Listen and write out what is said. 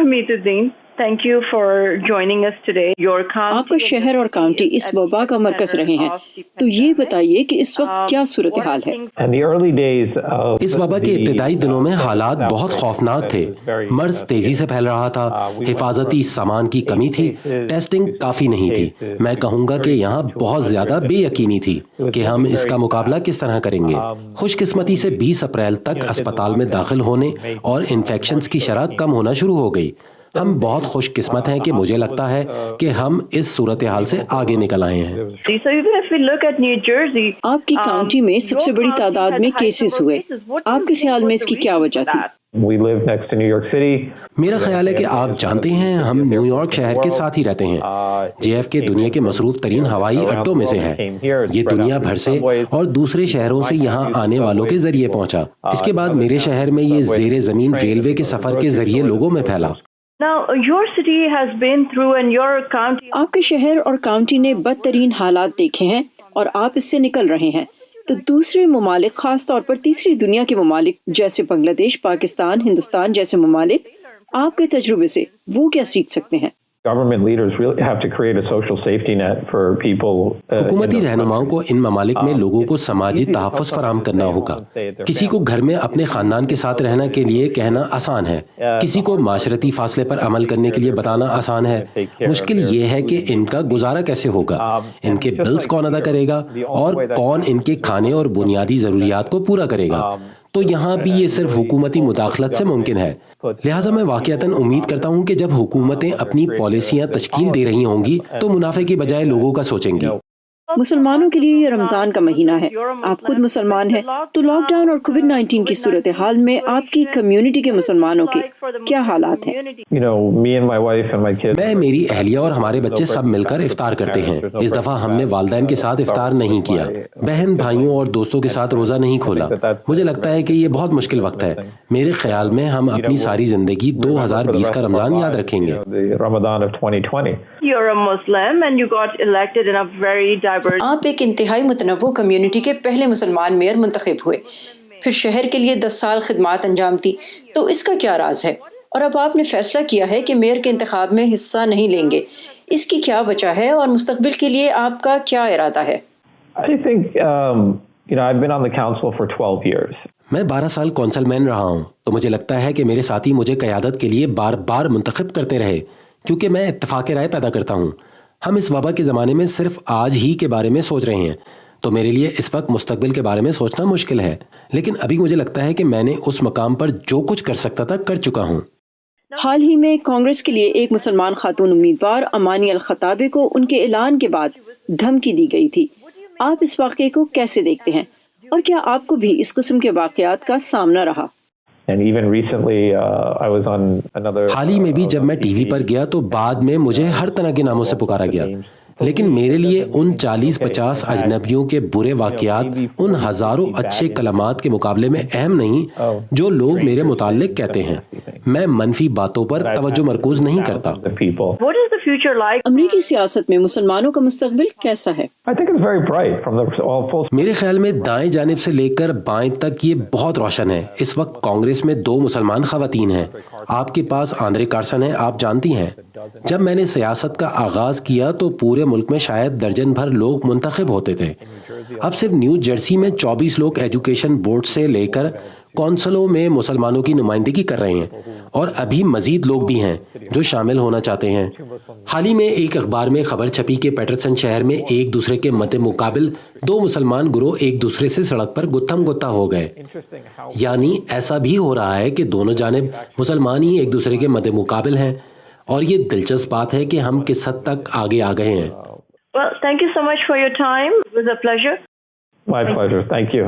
Hamituddin. Thank you for joining us today. Your county आपका शहर और काउंटी इस वबा का मरकज रहे हैं, तो ये बताइए कि इस वक्त क्या सूरत हाल है। इस वबा के इब्तिदाई दिनों में हालात बहुत खौफनाक थे। मर्ज तेजी से फैल रहा था, हिफाजती सामान की कमी थी, टेस्टिंग काफी नहीं थी। मैं कहूँगा कि यहाँ बहुत ज्यादा बेयकीनी थी कि हम इसका मुकाबला किस तरह करेंगे। खुशकिस्मती से 20 अप्रैल तक अस्पताल में दाखिल होने और इन्फेक्शंस की शरह कम होना शुरू हो गई। हम बहुत खुश किस्मत हैं कि मुझे लगता है कि हम इस सूरत हाल से आगे निकल आए हैं। आपकी काउंटी में सबसे बड़ी तादाद में केसेस हुए, आपके ख्याल में इसकी क्या वजह थी? मेरा ख्याल है कि आप जानते हैं हम न्यूयॉर्क शहर के साथ ही रहते हैं। JFK दुनिया के मसरूफ तरीन हवाई अड्डों में से है। ये दुनिया भर से और दूसरे शहरों से यहाँ आने वालों के जरिए पहुँचा। इसके बाद मेरे शहर में ये ज़ेरे ज़मीन रेलवे के सफर के जरिए लोगों में फैला। आपके शहर और काउंटी ने बदतरीन हालात देखे हैं और आप इससे निकल रहे हैं, तो दूसरे ममालिक, खास तौर पर तीसरी दुनिया के ममालिक जैसे बांग्लादेश, पाकिस्तान, हिंदुस्तान जैसे ममालिक, आपके तजुर्बे से वो क्या सीख सकते हैं? हुकूमती रहनुमाओं को इन ममालिक में लोगों को समाजी तहफ़्फ़ुज़ फराहम करना होगा। किसी को घर में अपने ख़ानदान के साथ रहने के लिए कहना आसान है, किसी को माशरती फासले पर अमल करने के लिए बताना आसान है। मुश्किल ये है कि इनका गुजारा कैसे होगा, इनके बिल्स कौन अदा करेगा और कौन इनके खाने और बुनियादी ज़रूरियात को पूरा करेगा। तो यहाँ भी ये सिर्फ हुकूमती मुदाखलत से मुमकिन है। लिहाजा मैं वाक़ियतन उम्मीद करता हूँ कि जब हुकूमतें अपनी पॉलिसियाँ तश्कील दे रही होंगी तो मुनाफे की बजाय लोगों का सोचेंगी। मुसलमानों के लिए ये रमजान का महीना है, आप खुद मुसलमान हैं, तो लॉकडाउन और कोविड-19 की सूरत हाल में आपकी कम्युनिटी के मुसलमानों के क्या हालात हैं? मैं, मेरी अहलिया और हमारे बच्चे सब मिलकर इफ्तार करते हैं। इस दफा हमने वालिदैन के साथ इफ्तार नहीं किया, बहन भाइयों और दोस्तों के साथ रोजा नहीं खोला। मुझे लगता है कि ये बहुत मुश्किल वक्त है। मेरे ख्याल में हम अपनी सारी जिंदगी 2020 का रमजान याद रखेंगे। आप एक इंतहाई मुतनव्वु कम्युनिटी के पहले मुसलमान मेयर मुंतखब हुए, फिर शहर के लिए 10 साल खिदमात अंजाम दी, तो इसका क्या राज है? और अब आपने फैसला किया है कि मेयर के इंतखाब में हिस्सा नहीं लेंगे, इसकी क्या वजह है और मुस्तकबिल के लिए आपका क्या इरादा है? मैं 12 साल कौंसलमैन रहा हूँ, तो मुझे लगता है कि मेरे साथी मुझे क़यादत के लिए बार बार मुंतखब करते रहे, क्योंकि मैं इत्तफ़ाक़ राय पैदा करता हूँ। हम इस वबा के ज़माने में सिर्फ आज ही के बारे में सोच रहे हैं, तो मेरे लिए इस वक्त मुस्तकबिल के बारे में सोचना मुश्किल है। लेकिन अभी मुझे लगता है कि मैंने उस मकाम पर जो कुछ कर सकता था कर चुका हूँ। हाल ही में कांग्रेस के लिए एक मुसलमान खातून उम्मीदवार अमानी अल खताबे को उनके ऐलान के बाद धमकी दी गई थी। आप इस वाक़े को कैसे देखते हैं और क्या आपको भी इस किस्म के वाक़यात का सामना रहा? हाल ही में भी जब मैं टीवी पर गया तो बाद में मुझे हर तरह के नामों से पुकारा गया, लेकिन मेरे लिए उन 40-50 अजनबियों के बुरे वाक़यात उन हज़ारों अच्छे कलमात के मुकाबले में अहम नहीं जो लोग मेरे मुताल्लिक कहते हैं। मैं मनफी बातों पर तवज्जो मरकूज नहीं करता। अमरीकी सियासत में मुसलमानों का मुस्तकबिल कैसा है? मेरे ख्याल में दाएं जानिब से लेकर बाएं तक ये बहुत रोशन है। इस वक्त कांग्रेस में 2 मुसलमान खवातीन हैं। आपके पास आंद्रे कार्सन है, आप जानती हैं। जब मैंने सियासत का आगाज किया तो पूरे मुल्क में शायद दर्जन भर लोग मुंतखब होते थे। अब सिर्फ न्यू जर्सी में 24 लोग एजुकेशन बोर्ड से लेकर कौंसलों में मुसलमानों की नुमाइंदगी कर रहे हैं, और अभी मजीद लोग भी हैं जो शामिल होना चाहते हैं। हाल ही में एक अखबार में खबर छपी कि पैटरसन शहर में एक दूसरे के मद्दे मुकाबिल 2 मुसलमान गुरोह एक दूसरे से सड़क पर गुत्थम गुत्ता हो गए। यानी ऐसा भी हो रहा है कि दोनों जानिब मुसलमान ही एक दूसरे के मद्दे मुकाबिल हैं, और ये दिलचस्प बात है कि हम किस हद तक आगे आ गए हैं। Well, thank you so much for your time. It was a pleasure. My pleasure. Thank you.